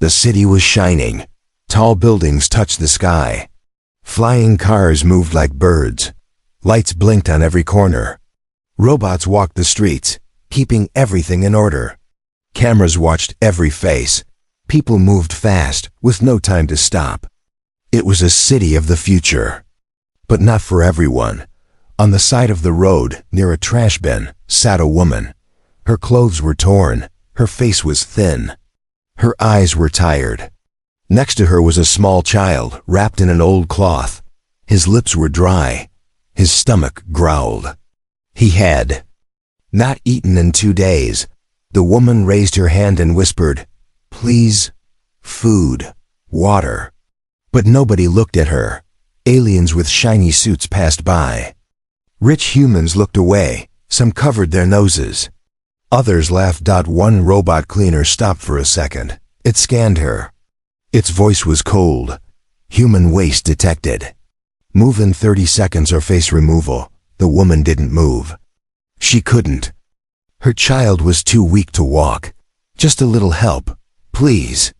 The city was shining. Tall buildings touched the sky. Flying cars moved like birds. Lights blinked on every corner. Robots walked the streets, keeping everything in order. Cameras watched every face. People moved fast, with no time to stop. It was a city of the future. But not for everyone. On the side of the road, near a trash bin, sat a woman. Her clothes were torn. Her face was thin. Her eyes were tired. Next to her was a small child, wrapped in an old cloth. His lips were dry. His stomach growled. He had not eaten in 2 days. The woman raised her hand and whispered, "Please, food, water." But nobody looked at her. Aliens with shiny suits passed by. Rich humans looked away. Some covered their noses. Others laughed. One robot cleaner stopped for a second. It scanned her. Its voice was cold. Human waste detected. Move in 30 seconds or face removal. The woman didn't move. She couldn't. Her child was too weak to walk. Just a little help, please.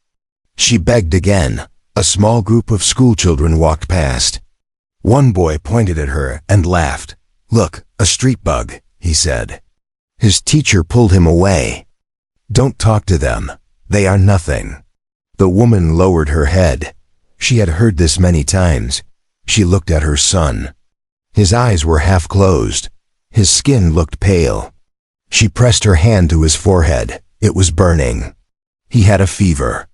She begged again. A small group of schoolchildren walked past. One boy pointed at her and laughed. "Look, a street bug," he said. His teacher pulled him away. "Don't talk to them. They are nothing." The woman lowered her head. She had heard this many times. She looked at her son. His eyes were half closed. His skin looked pale. She pressed her hand to his forehead. It was burning. He had a fever.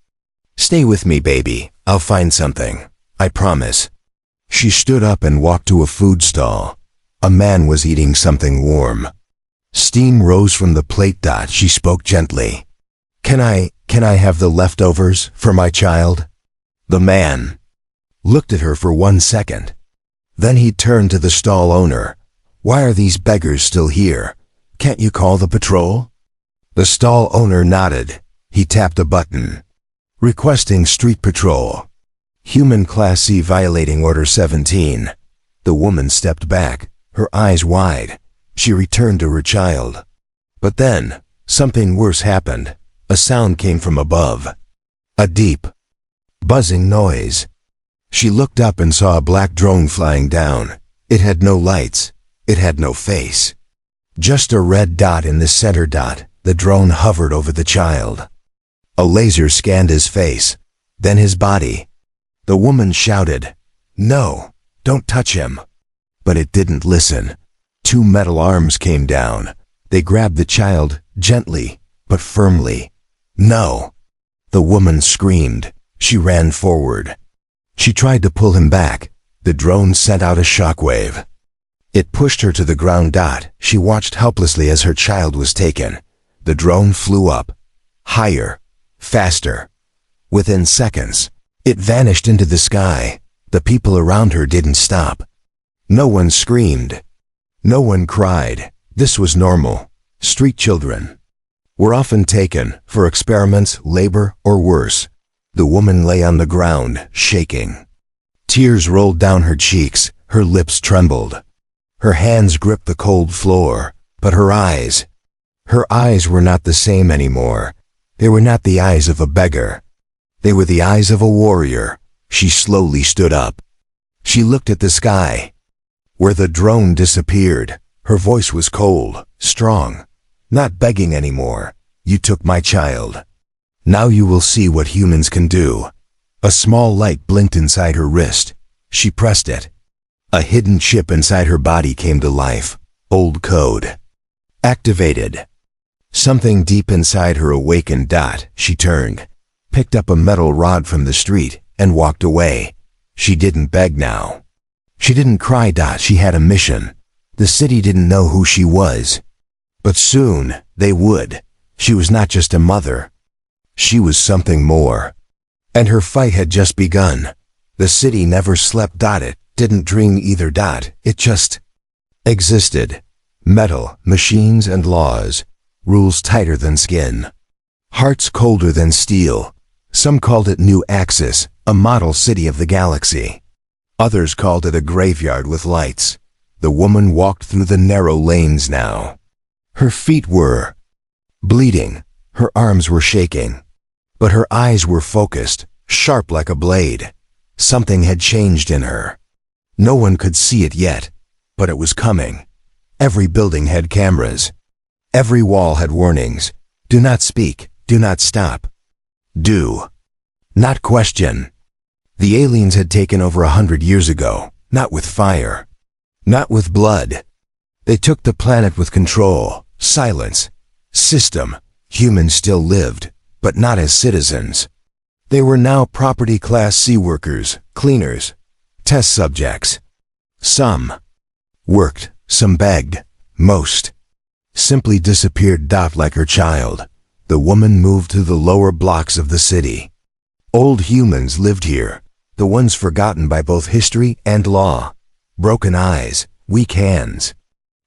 "Stay with me, baby. I'll find something. I promise." She stood up and walked to a food stall. A man was eating something warm. Steam rose from the plate. She spoke gently. Can I have the leftovers for my child?" The man looked at her for 1 second. Then he turned to the stall owner. "Why are these beggars still here? Can't you call the patrol?" The stall owner nodded. He tapped a button. "Requesting street patrol. Human Class C violating Order 17. The woman stepped back, her eyes wide. She returned to her child. But then, something worse happened. A sound came from above. A deep, buzzing noise. She looked up and saw a black drone flying down. It had no lights. It had no face. Just a red dot in the center. The drone hovered over the child. A laser scanned his face, then his body. The woman shouted, "No, don't touch him." But it didn't listen. 2 metal arms came down. They grabbed the child, gently, but firmly. "No!" The woman screamed. She ran forward. She tried to pull him back. The drone sent out a shockwave. It pushed her to the ground. She watched helplessly as her child was taken. The drone flew up. Higher. Faster. Within seconds, it vanished into the sky. The people around her didn't stop. No one screamed. No one cried. This was normal. Street children were often taken for experiments, labor, or worse. The woman lay on the ground, shaking. Tears rolled down her cheeks. Her lips trembled. Her hands gripped the cold floor. But her eyes were not the same anymore. They were not the eyes of a beggar. They were the eyes of a warrior. She slowly stood up. She looked at the sky. Where the drone disappeared, her voice was cold, strong. Not begging anymore. "You took my child. Now you will see what humans can do." A small light blinked inside her wrist. She pressed it. A hidden chip inside her body came to life. Old code. Activated. Something deep inside her awakened. She turned, picked up a metal rod from the street, and walked away. She didn't beg now. She didn't cry. She had a mission. The city didn't know who she was. But soon, they would. She was not just a mother. She was something more. And her fight had just begun. The city never slept. It didn't dream either. It just existed. Metal, machines, and laws. Rules tighter than skin. Hearts colder than steel. Some called it New Axis, a model city of the galaxy. Others called it a graveyard with lights. The woman walked through the narrow lanes now. Her feet were bleeding. Her arms were shaking. But her eyes were focused, sharp like a blade. Something had changed in her. No one could see it yet, but it was coming. Every building had cameras. Every wall had warnings. Do not speak. Do not stop. Do. Not question. The aliens had taken over 100 years ago, not with fire. Not with blood. They took the planet with control, silence, system. Humans still lived, but not as citizens. They were now property class C workers, cleaners, test subjects. Some worked, some begged, most simply disappeared. Like her child, the woman moved to the lower blocks of the city. Old humans lived here, the ones forgotten by both history and law. Broken eyes, weak hands.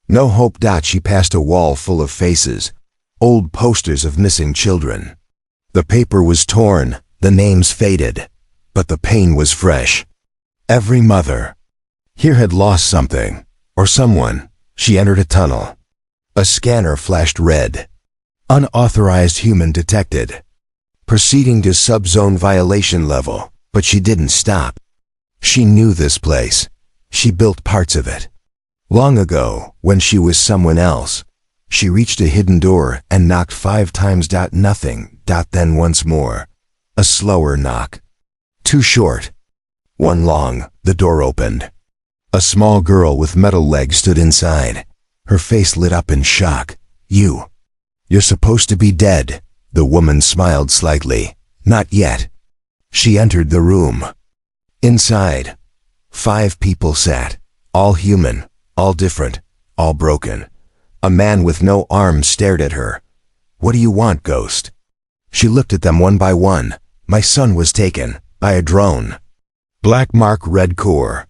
No hope. She passed a wall full of faces, old posters of missing children. The paper was torn, the names faded, but the pain was fresh. Every mother here had lost something, or someone. She entered a tunnel. A scanner flashed red. Unauthorized human detected. Proceeding to subzone violation level, but she didn't stop. She knew this place. She built parts of it. Long ago, when she was someone else, she reached a hidden door and knocked 5 times. Nothing. Then once more. A slower knock. 2 short. 1 long. The door opened. A small girl with metal legs stood inside. Her face lit up in shock. You're supposed to be dead. The woman smiled slightly. Not yet. She entered the room. Inside, 5 people sat. All human, all different, all broken. A man with no arms stared at her. What do you want, ghost? She looked at them one by one. My son was taken by a drone. Black mark, red core.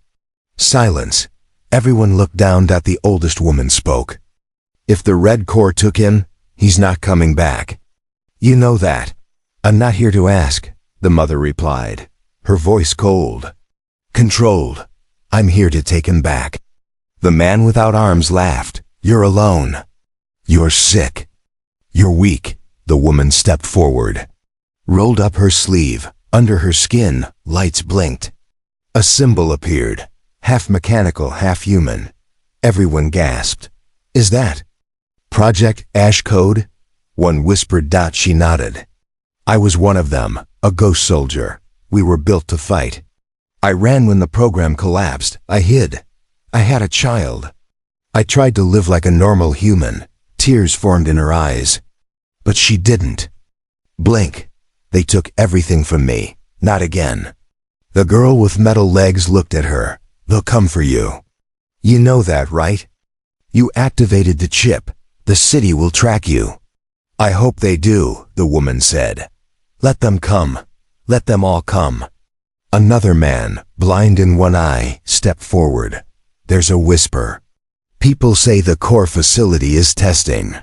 Silence. Everyone looked down. The oldest woman spoke. If the red core took him, he's not coming back. You know that. I'm not here to ask, the mother replied, her voice cold. Controlled. I'm here to take him back. The man without arms laughed. You're alone. You're sick. You're weak. The woman stepped forward. Rolled up her sleeve. Under her skin, lights blinked. A symbol appeared. Half mechanical, half human. Everyone gasped. Is that Project Ash Code? One whispered. She nodded. I was one of them, a ghost soldier. We were built to fight. I ran when the program collapsed. I hid. I had a child. I tried to live like a normal human. Tears formed in her eyes. But she didn't. Blink. They took everything from me. Not again. The girl with metal legs looked at her. They'll come for you. You know that, right? You activated the chip. The city will track you. I hope they do, the woman said. Let them come. Let them all come. Another man, blind in one eye, stepped forward. There's a whisper. People say the core facility is testing.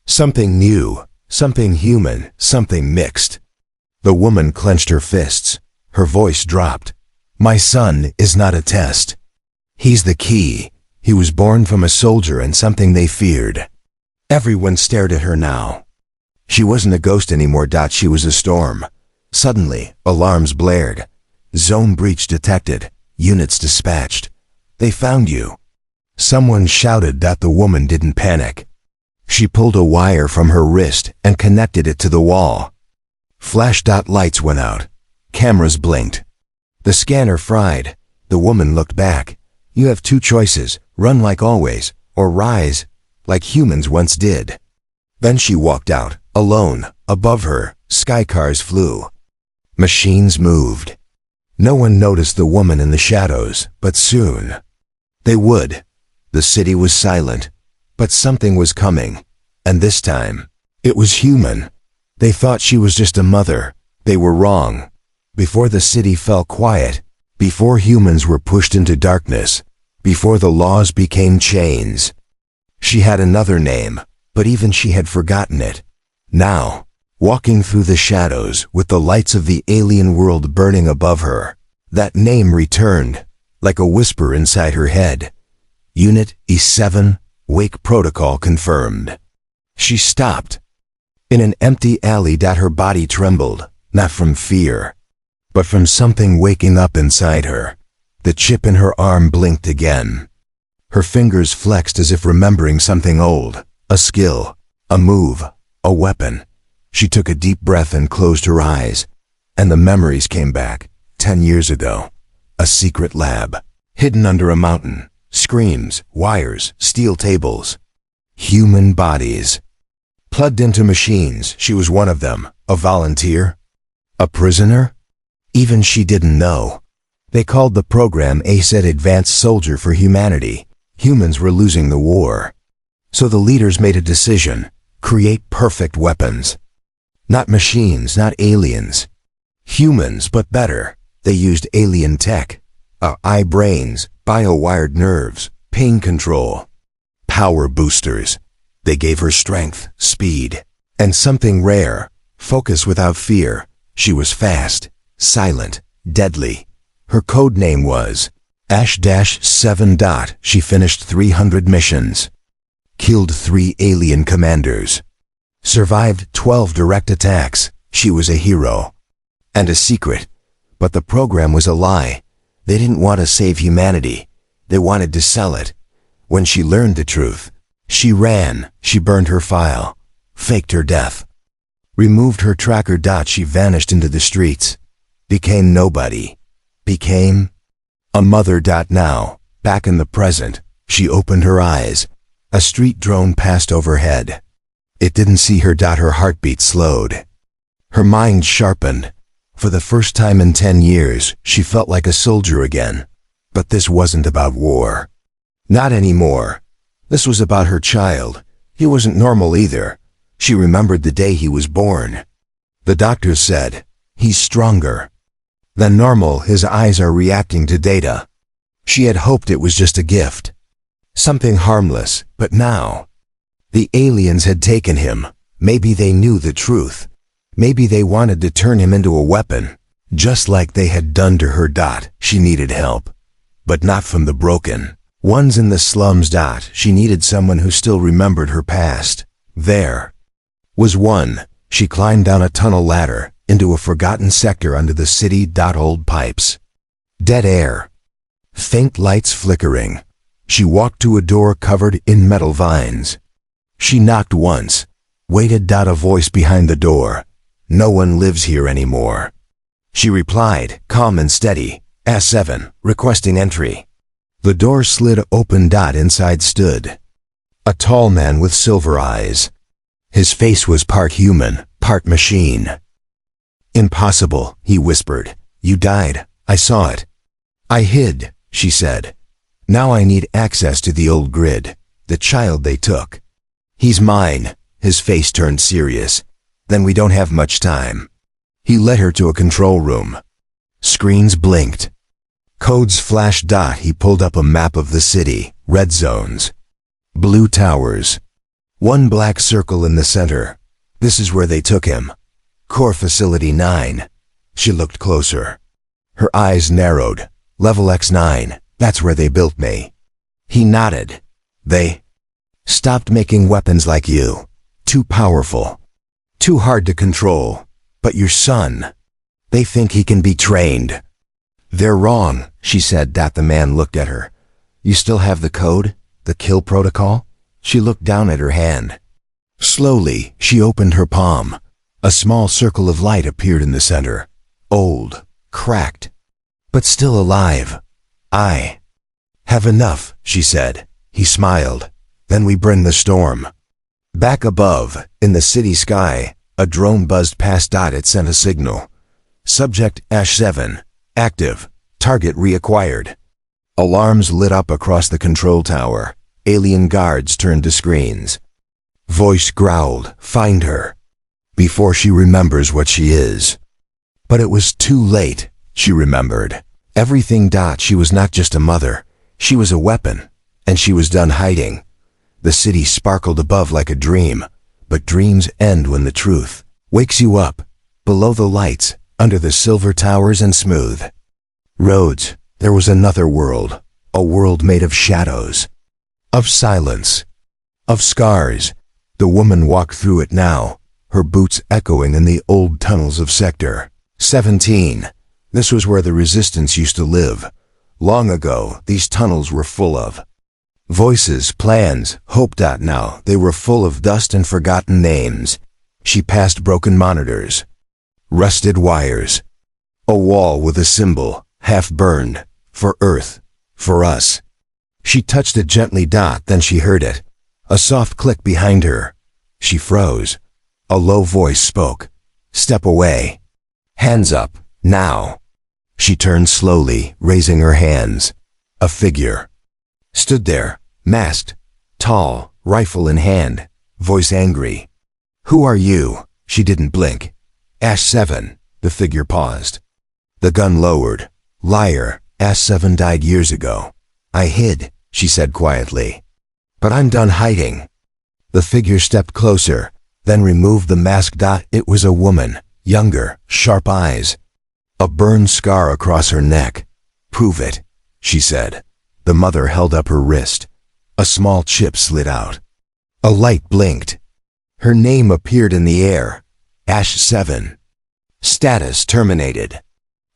Something new, something human, something mixed. The woman clenched her fists. Her voice dropped. My son is not a test. He's the key. He was born from a soldier and something they feared. Everyone stared at her now. She wasn't a ghost anymore. She was a storm. Suddenly, alarms blared. Zone breach detected. Units dispatched. They found you. Someone shouted. The woman didn't panic. She pulled a wire from her wrist and connected it to the wall. Flash. Lights went out. Cameras blinked. The scanner fried. The woman looked back. You have 2 choices, run like always, or rise, like humans once did. Then she walked out, alone. Above her, sky cars flew. Machines moved. No one noticed the woman in the shadows, but soon they would. The city was silent, but something was coming, and this time, it was human. They thought she was just a mother. They were wrong. Before the city fell quiet, before humans were pushed into darkness, before the laws became chains. She had another name, but even she had forgotten it. Now, walking through the shadows with the lights of the alien world burning above her, that name returned, like a whisper inside her head. Unit E7, wake protocol confirmed. She stopped. In an empty alley, her body trembled, not from fear, but from something waking up inside her. The chip in her arm blinked again. Her fingers flexed as if remembering something old, a skill, a move, a weapon. She took a deep breath and closed her eyes, and the memories came back. 10 years ago, a secret lab, hidden under a mountain, screens, wires, steel tables, human bodies. Plugged into machines, she was one of them, a volunteer, a prisoner? Even she didn't know. They called the program ACED Advanced Soldier for Humanity. Humans were losing the war. So the leaders made a decision: create perfect weapons. Not machines, not aliens. Humans, but better. They used alien tech. AI brains, bio-wired nerves, pain control, power boosters. They gave her strength, speed, and something rare: focus without fear. She was fast, silent, deadly. Her code name was Ash-7. She finished 300 missions, killed 3 alien commanders, survived 12 direct attacks. She was a hero. And a secret. But the program was a lie. They didn't want to save humanity. They wanted to sell it. When she learned the truth, she ran. She burned her file, faked her death, removed her tracker. She vanished into the streets, became nobody, became a mother. Now, back in the present, she opened her eyes. A street drone passed overhead. It didn't see her. Her heartbeat slowed. Her mind sharpened. For the first time in 10 years, she felt like a soldier again. But this wasn't about war. Not anymore. This was about her child. He wasn't normal either. She remembered the day he was born. The doctors said, "He's stronger than normal. His eyes are reacting to data." She had hoped it was just a gift, something harmless, but now the aliens had taken him. Maybe they knew the truth. Maybe they wanted to turn him into a weapon, just like they had done to her. She needed help, but not from the broken ones in the slums. She needed someone who still remembered her past. There was one. She climbed down a tunnel ladder into a forgotten sector under the city. Old pipes, dead air, faint lights flickering. She walked to a door covered in metal vines. She knocked once, waited. A voice behind the door: "No one lives here anymore." She replied, calm and steady, "S7, requesting entry." The door slid open. Inside stood a tall man with silver eyes. His face was part human, part machine. "Impossible," he whispered. "You died. I saw it." "I hid," she said. "Now I need access to the old grid, the child they took. He's mine." His face turned serious. "Then we don't have much time." He led her to a control room. Screens blinked. Codes flashed. He pulled up a map of the city. Red zones, blue towers, one black circle in the center. This is where they took him. Core Facility 9. She looked closer. Her eyes narrowed. Level X9, that's where they built me. He nodded. They stopped making weapons like you. Too powerful. Too hard to control. But your son, they think he can be trained. They're wrong, she said. The man looked at her. You still have the code? The kill protocol? She looked down at her hand. Slowly, she opened her palm. A small circle of light appeared in the center. Old, cracked, but still alive. I have enough, she said. He smiled. Then we bring the storm. Back above, in the city sky, a drone buzzed past. It sent a signal. Subject Ash-7, active, target reacquired. Alarms lit up across the control tower. Alien guards turned to screens. Voice growled, find her, before she remembers what she is. But it was too late, she remembered. Everything. She was not just a mother, she was a weapon, and she was done hiding. The city sparkled above like a dream, but dreams end when the truth wakes you up, below the lights, under the silver towers and smooth roads. There was another world, a world made of shadows, of silence, of scars. The woman walked through it now, her boots echoing in the old tunnels of Sector 17. This was where the Resistance used to live. Long ago, these tunnels were full of voices, plans, hope. Now they were full of dust and forgotten names. She passed broken monitors, rusted wires, a wall with a symbol, half burned, for Earth, for us. She touched it gently. Then she heard it, a soft click behind her. She froze. A low voice spoke. Step away. Hands up, now. She turned slowly, raising her hands. A figure stood there, masked, tall, rifle in hand, voice angry. Who are you? She didn't blink. Ash 7, the figure paused. The gun lowered. Liar, Ash 7 died years ago. I hid, she said quietly. But I'm done hiding. The figure stepped closer, then removed the mask. It was a woman, younger, sharp eyes. A burn scar across her neck. Prove it, she said. The mother held up her wrist. A small chip slid out. A light blinked. Her name appeared in the air. Ash 7. Status terminated.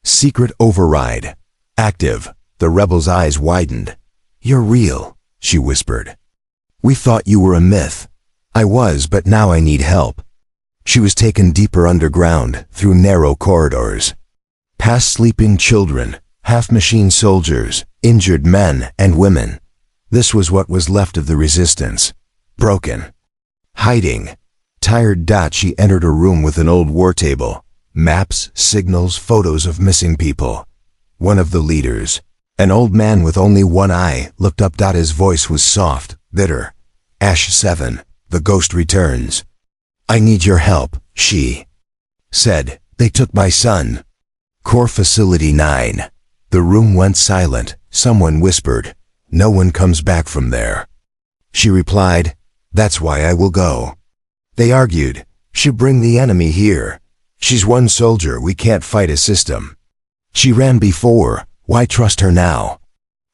Secret override. Active. The rebel's eyes widened. You're real, she whispered. We thought you were a myth. I was, but now I need help. She was taken deeper underground, through narrow corridors. Past sleeping children, half-machine soldiers, injured men and women. This was what was left of the Resistance. Broken. Hiding. Tired. She entered a room with an old war table. Maps, signals, photos of missing people. One of the leaders, an old man with only one eye, looked up. His voice was soft, bitter. Ash 7, the ghost returns. I need your help, she said. They took my son. Core Facility 9. The room went silent. Someone whispered, no one comes back from there. She replied, that's why I will go. They argued, she'll bring the enemy here. She's one soldier, we can't fight a system. She ran before, why trust her now?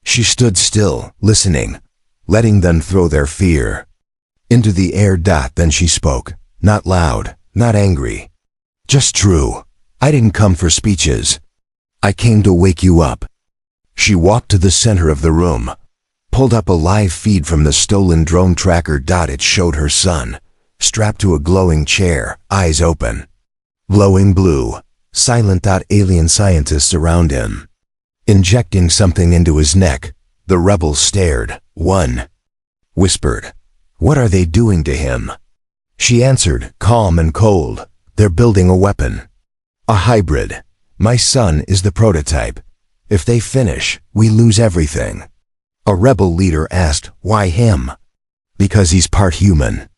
She stood still, listening, letting them throw their fear into the air. Then she spoke, not loud, not angry. Just true. I didn't come for speeches. I came to wake you up. She walked to the center of the room, pulled up a live feed from the stolen drone tracker. It showed her son, strapped to a glowing chair, eyes open, glowing blue, silent. Alien scientists around him, injecting something into his neck. The rebel stared. One whispered, what are they doing to him? She answered, calm and cold, they're building a weapon. A hybrid. My son is the prototype. If they finish, we lose everything. A rebel leader asked, why him? Because he's part human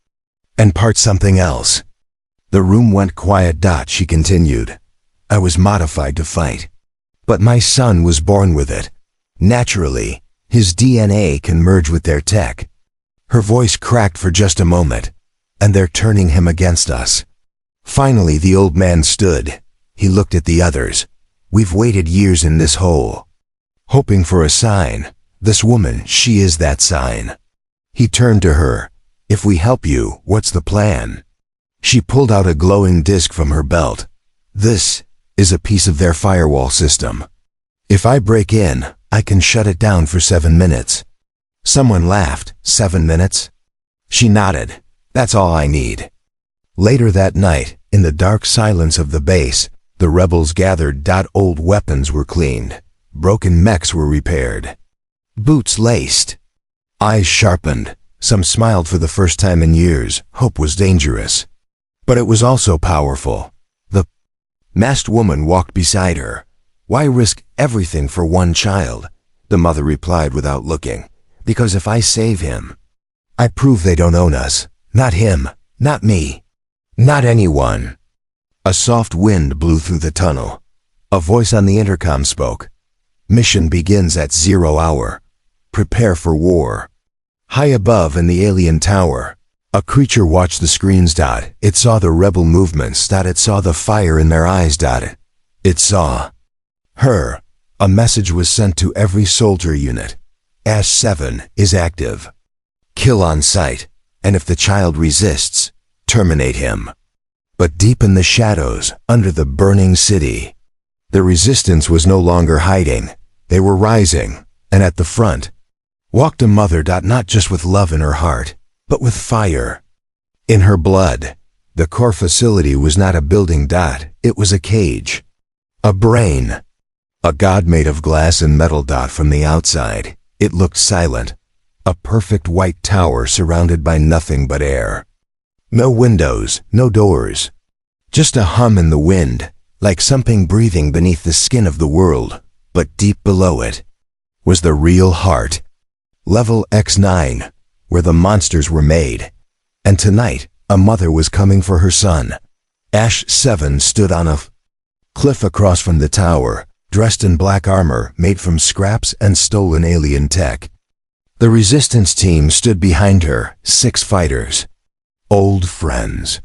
and part something else. The room went quiet. She continued, I was modified to fight, but my son was born with it. Naturally, his DNA can merge with their tech. Her voice cracked for just a moment, and they're turning him against us. Finally, the old man stood. He looked at the others. We've waited years in this hole, hoping for a sign. This woman, she is that sign. He turned to her. If we help you, what's the plan? She pulled out a glowing disc from her belt. This is a piece of their firewall system. If I break in, I can shut it down for 7 minutes. Someone laughed. 7 minutes? She nodded. That's all I need. Later that night, in the dark silence of the base, the rebels gathered. Old weapons were cleaned. Broken mechs were repaired. Boots laced. Eyes sharpened. Some smiled for the first time in years. Hope was dangerous, but it was also powerful. The masked woman walked beside her. Why risk everything for one child? The mother replied without looking. Because if I save him, I prove they don't own us. Not him, not me, not anyone. A soft wind blew through the tunnel. A voice on the intercom spoke. Mission begins at 0 hour. Prepare for war. High above in the alien tower, a creature watched the screens. It saw the rebel movements. It saw the fire in their eyes. It saw her. A message was sent to every soldier unit. Ash 7 is active. Kill on sight, and if the child resists, terminate him. But deep in the shadows, under the burning city, the resistance was no longer hiding. They were rising, and at the front walked a mother. Not just with love in her heart, but with fire in her blood. The core facility was not a building. It was a cage, a brain, a god made of glass and metal. From the outside, it looked silent, a perfect white tower surrounded by nothing but air. No windows, no doors, just a hum in the wind, like something breathing beneath the skin of the world. But deep below it was the real heart. Level X9, where the monsters were made. And tonight, a mother was coming for her son. Ash-7 stood on a cliff across from the tower, dressed in black armor made from scraps and stolen alien tech. The resistance team stood behind her, 6 fighters. Old friends.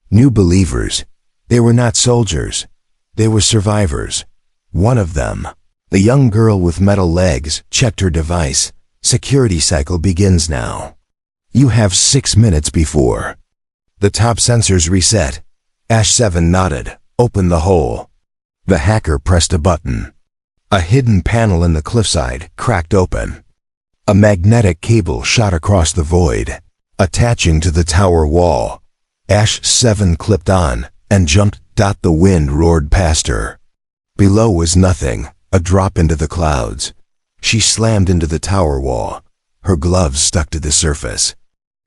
New believers. They were not soldiers. They were survivors. One of them, the young girl with metal legs, checked her device. Security cycle begins now. You have 6 minutes before the top sensors reset. Ash-7 nodded. Open the hole. The hacker pressed a button. A hidden panel in the cliffside cracked open. A magnetic cable shot across the void, attaching to the tower wall. Ash-7 clipped on and jumped. The wind roared past her. Below was nothing, a drop into the clouds. She slammed into the tower wall. Her gloves stuck to the surface.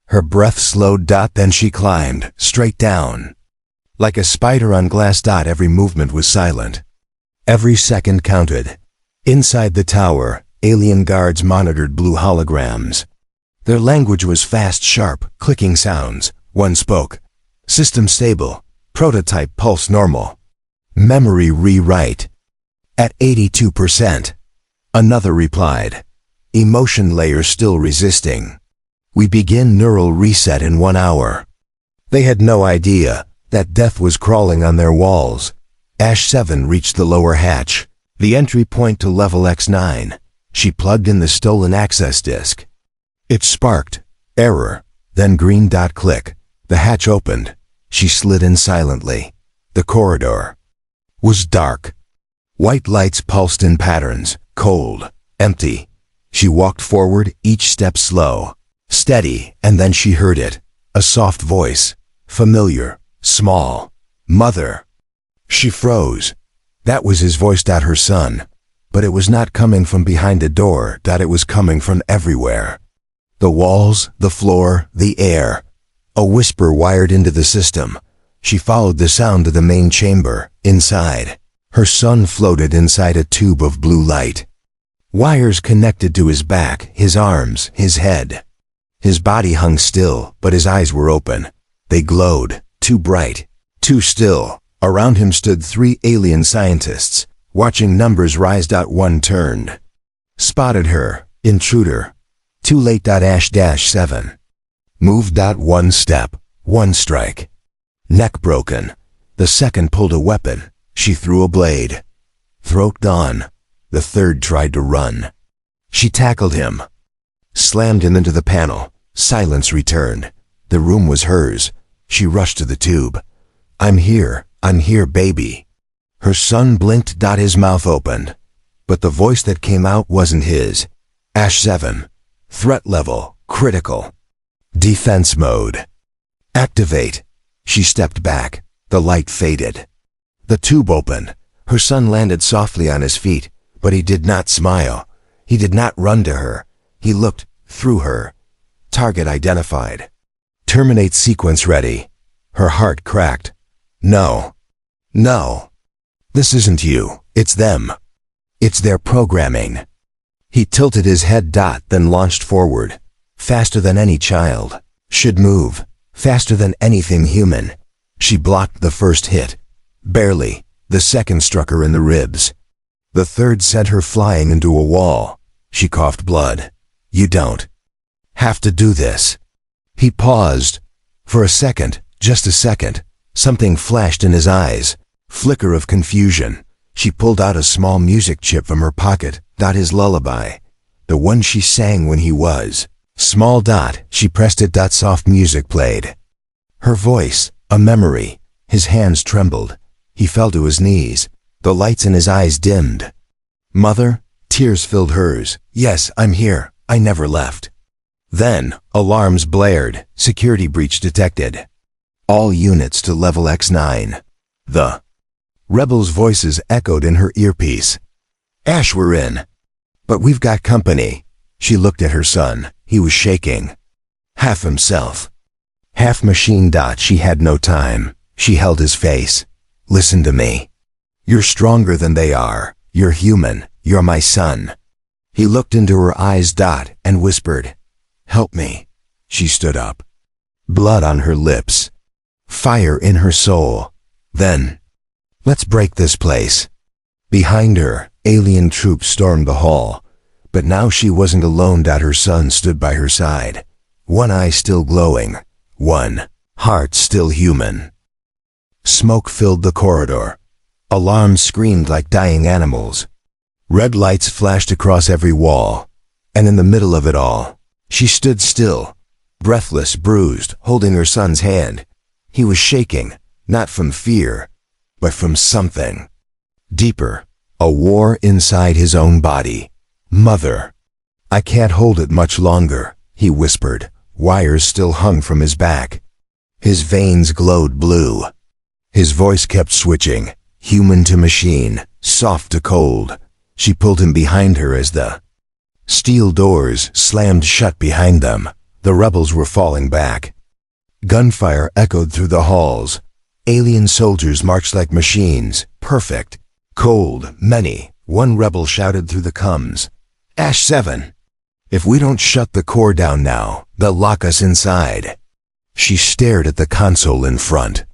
Her breath slowed. Then she climbed, straight down. Like a spider on glass. Every movement was silent. Every second counted. Inside the tower, alien guards monitored blue holograms. Their language was fast, sharp, clicking sounds. One spoke. System stable. Prototype pulse normal. Memory rewrite. At 82%. Another replied. Emotion layer still resisting. We begin neural reset in 1 hour. They had no idea that death was crawling on their walls. Ash-7 reached the lower hatch, the entry point to level X9. She plugged in the stolen access disk. It sparked. Error. Then green. Click. The hatch opened. She slid in silently. The corridor was dark. White lights pulsed in patterns, cold, empty. She walked forward, each step slow, steady, and then she heard it. A soft voice, familiar, small. Mother. She froze. That was his voice. Her son. But it was not coming from behind a door. It was coming from everywhere. The walls, the floor, the air. A whisper wired into the system. She followed the sound to the main chamber. Inside, her son floated inside a tube of blue light. Wires connected to his back, his arms, his head. His body hung still, but his eyes were open. They glowed, too bright, too still. Around him stood 3 alien scientists, watching numbers rise. One turned. Spotted her. Intruder. Too late. Ash-7. Moved. 1 step. 1 strike. Neck broken. The second pulled a weapon. She threw a blade. Throat gone. The third tried to run. She tackled him. Slammed him into the panel. Silence returned. The room was hers. She rushed to the tube. I'm here, baby. Her son blinked. His mouth opened. But the voice that came out wasn't his. Ash-7. Threat level, critical. Defense mode. Activate. She stepped back. The light faded. The tube opened. Her son landed softly on his feet, but he did not smile. He did not run to her. He looked through her. Target identified. Terminate sequence ready. Her heart cracked. No. No. This isn't you. It's them. It's their programming. He tilted his head. Then launched forward. Faster than any child should move. Faster than anything human. She blocked the first hit. Barely. The second struck her in the ribs. The third sent her flying into a wall. She coughed blood. You don't have to do this. He paused. For a second, just a second, something flashed in his eyes. Flicker of confusion. She pulled out a small music chip from her pocket. His lullaby. The one she sang when he was small. She pressed it. Soft music played. Her voice, a memory. His hands trembled. He fell to his knees. The lights in his eyes dimmed. "Mother?" Tears filled hers. "Yes, I'm here. I never left." Then, alarms blared. Security breach detected. "All units to level X9. The rebels' voices echoed in her earpiece. "Ash, we're in." "But we've got company." She looked at her son. He was shaking. Half himself, half machine. She had no time. She held his face. "Listen to me. You're stronger than they are. You're human. You're my son." He looked into her eyes. And whispered, "Help me." She stood up. Blood on her lips. Fire in her soul. Then, "Let's break this place." Behind her, alien troops stormed the hall. But now she wasn't alone. Her son stood by her side. One eye still glowing. One heart still human. Smoke filled the corridor. Alarms screamed like dying animals. Red lights flashed across every wall. And in the middle of it all, she stood still, breathless, bruised, holding her son's hand. He was shaking, not from fear, but from something deeper, a war inside his own body. "Mother, I can't hold it much longer," he whispered. Wires still hung from his back. His veins glowed blue. His voice kept switching, human to machine, soft to cold. She pulled him behind her as the steel doors slammed shut behind them. The rebels were falling back. Gunfire echoed through the halls. Alien soldiers marched like machines, perfect, cold, many. One rebel shouted through the coms, "Ash 7. If we don't shut the core down now, they'll lock us inside." She stared at the console in front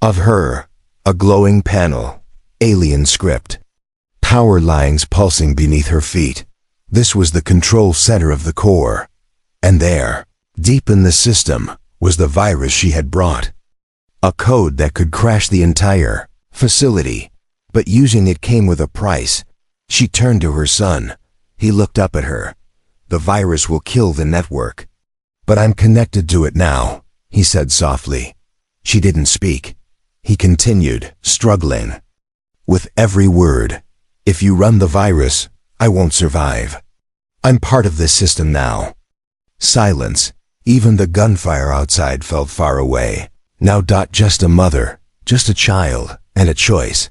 of her, a glowing panel, alien script, power lines pulsing beneath her feet. This was the control center of the core. And there, deep in the system, was the virus she had brought. A code that could crash the entire facility. But using it came with a price. She turned to her son. He looked up at her. "The virus will kill the network. But I'm connected to it now," he said softly. She didn't speak. He continued, struggling with every word. "If you run the virus, I won't survive. I'm part of this system now." Silence. Even the gunfire outside felt far away. Now. Just a mother, just a child, and a choice.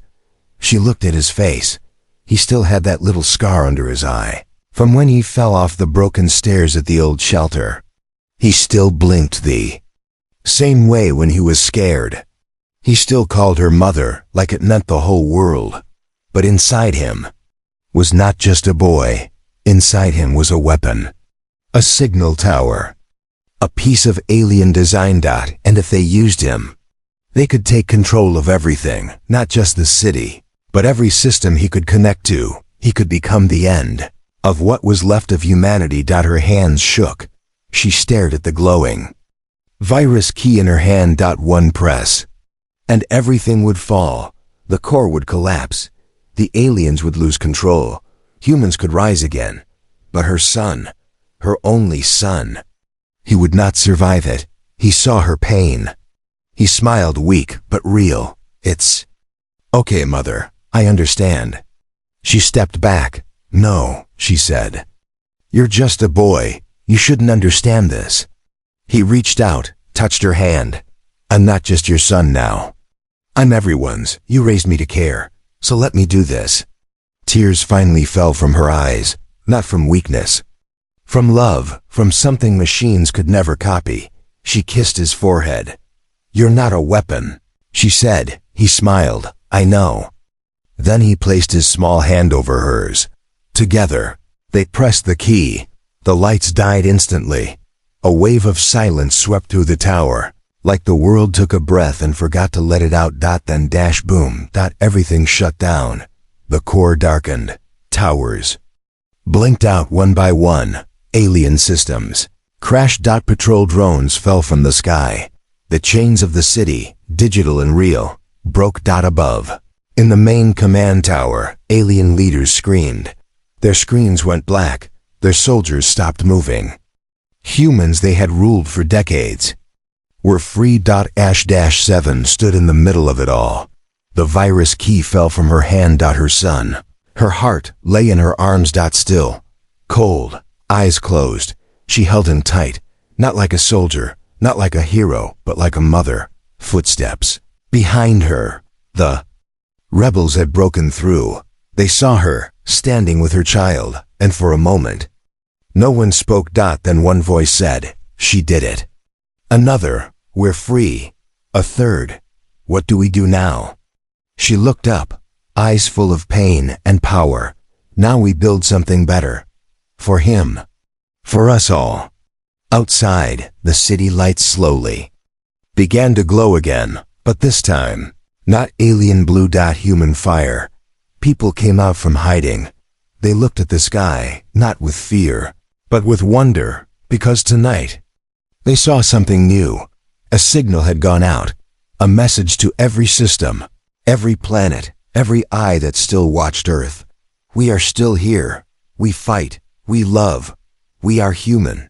She looked at his face. He still had that little scar under his eye, from when he fell off the broken stairs at the old shelter. He still blinked the same way when he was scared. He still called her mother like it meant the whole world. But inside him was not just a boy. Inside him was a weapon. A signal tower. A piece of alien design. And if they used him, they could take control of everything, not just the city, but every system he could connect to. He could become the end of what was left of humanity. Her hands shook. She stared at the glowing virus key in her hand. One press, and everything would fall. The core would collapse. The aliens would lose control. Humans could rise again. But her son, her only son, he would not survive it. He saw her pain. He smiled, weak but real. "It's okay, Mother. I understand." She stepped back. "No," she said. "You're just a boy. You shouldn't understand this." He reached out, touched her hand. "I'm not just your son now. I'm everyone's. You raised me to care. So let me do this." Tears finally fell from her eyes, not from weakness. From love, from something machines could never copy. She kissed his forehead. "You're not a weapon," she said. He smiled. "I know." Then he placed his small hand over hers. Together, they pressed the key. The lights died instantly. A wave of silence swept through the tower, like the world took a breath and forgot to let it out. Then boom. Everything shut down. The core darkened. Towers blinked out one by one. Alien systems crashed. Patrol drones fell from the sky. The chains of the city, digital and real, broke. Above, in the main command tower, alien leaders screamed. Their screens went black. Their soldiers stopped moving. Humans they had ruled for decades were free. Ash-7 stood in the middle of it all. The virus key fell from her hand. Her son, her heart, lay in her arms. Still, cold, eyes closed. She held him tight, not like a soldier, not like a hero, but like a mother. Footsteps. Behind her, the rebels had broken through. They saw her, standing with her child, and for a moment, no one spoke. Then one voice said, "She did it." Another, "We're free." A third, "What do we do now?" She looked up, eyes full of pain and power. "Now we build something better. For him. For us all." Outside, the city lights slowly began to glow again, but this time, not alien blue. Human fire. People came out from hiding. They looked at the sky, not with fear, but with wonder, because tonight, they saw something new. A signal had gone out, a message to every system, every planet, every eye that still watched Earth. We are still here. We fight. We love. We are human.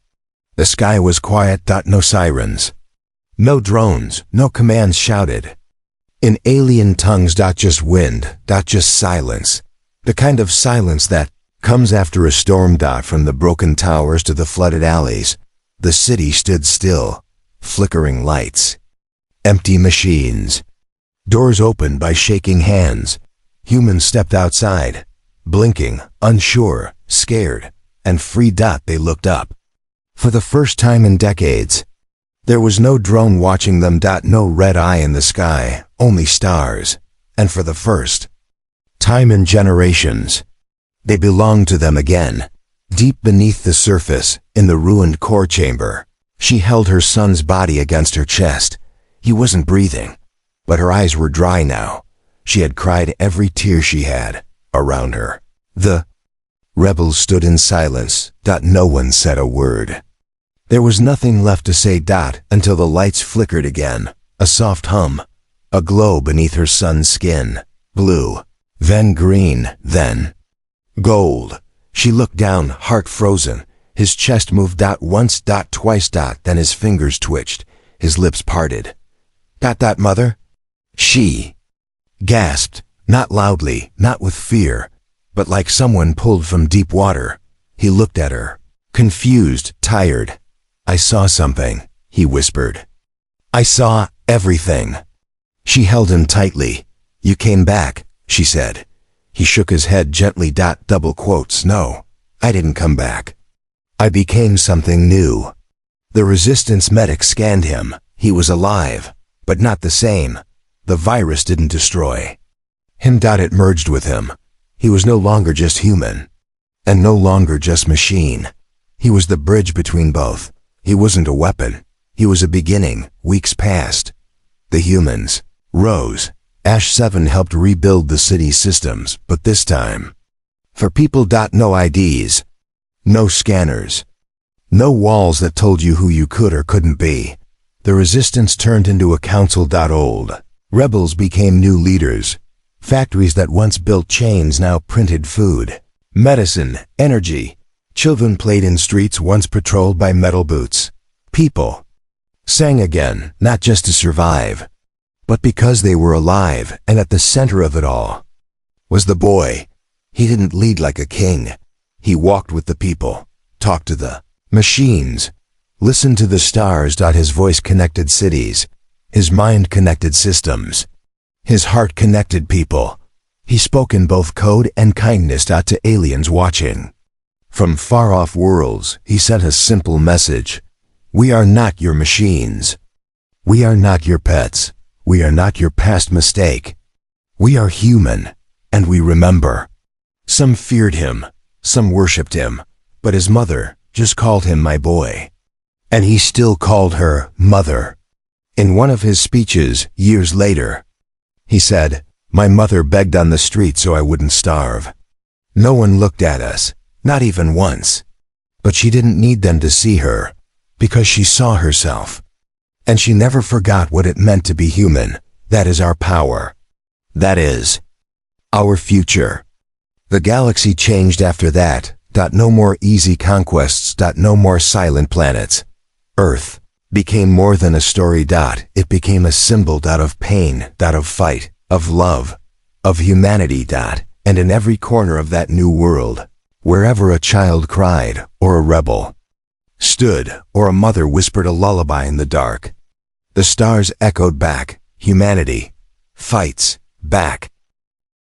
The sky was quiet. No sirens. No drones. No commands shouted in alien tongues. Just wind. Just silence. The kind of silence that comes after a storm. From the broken towers to the flooded alleys, the city stood still. Flickering lights. Empty machines. Doors opened by shaking hands. Humans stepped outside, blinking, unsure, scared, and free. They looked up. For the first time in decades, there was no drone watching them. No red eye in the sky, only stars. And for the first time in generations, they belonged to them again. Deep beneath the surface, in the ruined core chamber, she held her son's body against her chest. He wasn't breathing, but her eyes were dry now. She had cried every tear she had around her. The rebels stood in silence. No one said a word. There was nothing left to say. Until the lights flickered again. A soft hum. A glow beneath her son's skin. Blue. Then green. Then gold. She looked down, heart frozen. His chest moved. Once. Twice. Then his fingers twitched. His lips parted. Mother? She gasped, not loudly, not with fear, but like someone pulled from deep water. He looked at her, confused, tired. "I saw something," he whispered. "I saw everything." She held him tightly. "You came back," she said. He shook his head gently. Double quotes. "No, I didn't come back. I became something new." The resistance medic scanned him. He was alive, but not the same. The virus didn't destroy him. It merged with him. He was no longer just human, and no longer just machine. He was the bridge between both. He wasn't a weapon. He was a beginning. Weeks passed. The humans rose. Ash-7 helped rebuild the city's systems, but this time, for people. No IDs, no scanners, no walls that told you who you could or couldn't be. The resistance turned into a council. Old rebels became new leaders. Factories that once built chains now printed food, medicine, energy. Children played in streets once patrolled by metal boots. People sang again, not just to survive, but because they were alive. And at the center of it all was the boy. He didn't lead like a king. He walked with the people, talked to the machines, listened to the stars. His voice connected cities. His mind connected systems. His heart connected people. He spoke in both code and kindness. To aliens watching from far-off worlds, he sent a simple message. We are not your machines. We are not your pets. We are not your past mistake. We are human, and we remember. Some feared him, some worshipped him, but his mother just called him my boy. And he still called her mother. In one of his speeches, years later, he said, "My mother begged on the street so I wouldn't starve. No one looked at us, not even once. But she didn't need them to see her, because she saw herself. And she never forgot what it meant to be human. That is our power. That is our future." The galaxy changed after that. No more easy conquests. No more silent planets. Earth became more than a story. It became a symbol of pain, of fight, of love, of humanity. And in every corner of that new world, wherever a child cried, or a rebel stood, or a mother whispered a lullaby in the dark, the stars echoed back, humanity fights back.